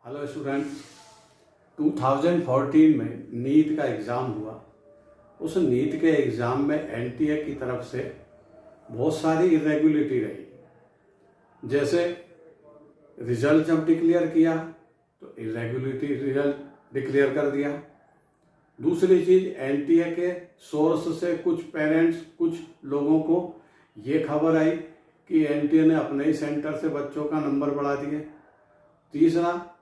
Hello students, 2014 में NEET का exam हुआ। उस नीट के एग्ज़ाम में एनटीए की तरफ से बहुत सारी इरेगुलरिटी रही। जैसे रिजल्ट जब डिक्लेयर किया तो इरेगुलरिटी रिजल्ट डिक्लेयर कर दिया। दूसरी चीज़, एनटीए के सोर्स से कुछ पेरेंट्स, कुछ लोगों को ये खबर आई कि एनटीए ने अपने ही सेंटर से बच्चों का नंबर बढ़ा दिए। तीसरा,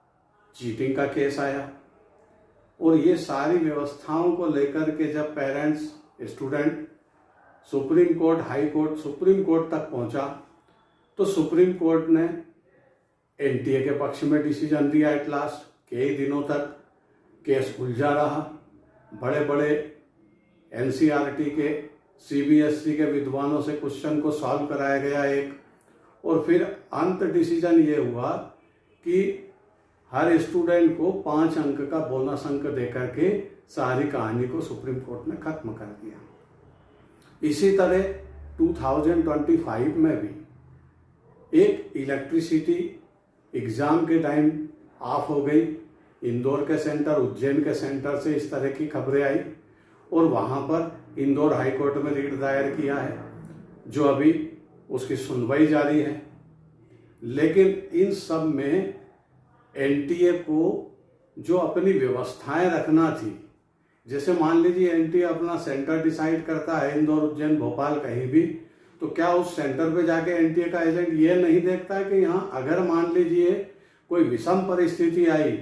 चीटिंग का केस आया। और ये सारी व्यवस्थाओं को लेकर के जब parents, student supreme court, high court, supreme court तक पहुंचा तो सुप्रीम कोर्ट ने एनटीए के पक्ष में डिसीजन दिया। एट लास्ट कई दिनों तक केस उलझा रहा। बड़े बड़े एनसीईआरटी के, सीबीएसई के विद्वानों से क्वेश्चन को सॉल्व कराया गया और फिर अंत डिसीजन ये हुआ कि हर स्टूडेंट को 5 अंक का बोनस अंक देकर के सारी कहानी को सुप्रीम कोर्ट ने खत्म कर दिया। इसी तरह 2025 में भी एक इलेक्ट्रिसिटी एग्जाम के टाइम ऑफ हो गई। इंदौर के सेंटर, उज्जैन के सेंटर से इस तरह की खबरें आई और वहां पर इंदौर हाई कोर्ट में रीट दायर किया है, जो अभी उसकी सुनवाई जारी है। लेकिन इन सब में एनटीए को जो अपनी व्यवस्थाएं रखना थी, जैसे मान लीजिए एनटीए अपना सेंटर डिसाइड करता है इंदौर, उज्जैन, भोपाल, कहीं भी, तो क्या उस सेंटर पे जाके एनटीए का एजेंट ये नहीं देखता है कि यहाँ अगर मान लीजिए कोई विषम परिस्थिति आई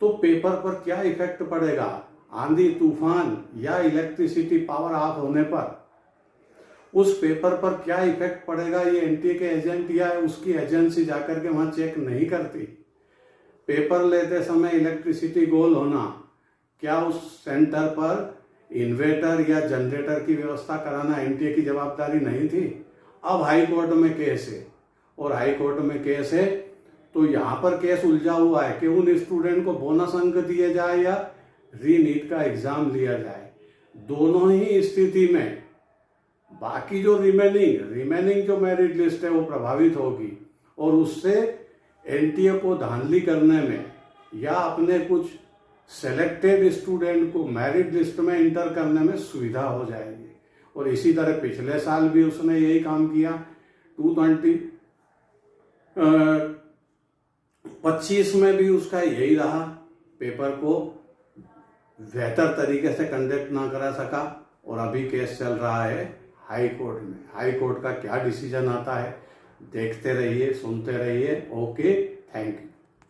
तो पेपर पर क्या इफेक्ट पड़ेगा, आंधी तूफान या इलेक्ट्रिसिटी पावर ऑफ होने पर उस पेपर पर क्या इफेक्ट पड़ेगा, ये एनटीए के एजेंट या उसकी एजेंसी जाकर के वहां चेक नहीं करती। पेपर लेते समय इलेक्ट्रिसिटी गोल होना, क्या उस सेंटर पर इन्वर्टर या जनरेटर की व्यवस्था कराना एनटीए की जवाबदारी नहीं थी। अब हाई कोर्ट में केस है और हाई कोर्ट में केस है तो यहाँ पर केस उलझा हुआ है कि उन स्टूडेंट को बोनस अंक दिए जाए या रीनीट का एग्जाम लिया जाए। दोनों ही स्थिति में बाकी जो रिमेनिंग जो मेरिट लिस्ट है वो प्रभावित होगी और उससे एनटीए को धांधली करने में या अपने कुछ सेलेक्टेड स्टूडेंट को मेरिट लिस्ट में इंटर करने में सुविधा हो जाएगी। और इसी तरह पिछले साल भी उसने यही काम किया। 2025 में भी उसका यही रहा, पेपर को बेहतर तरीके से कंडक्ट ना करा सका और अभी केस चल रहा है हाई कोर्ट में। हाई कोर्ट का क्या डिसीजन आता है देखते रहिए, सुनते रहिए। Okay, thank you.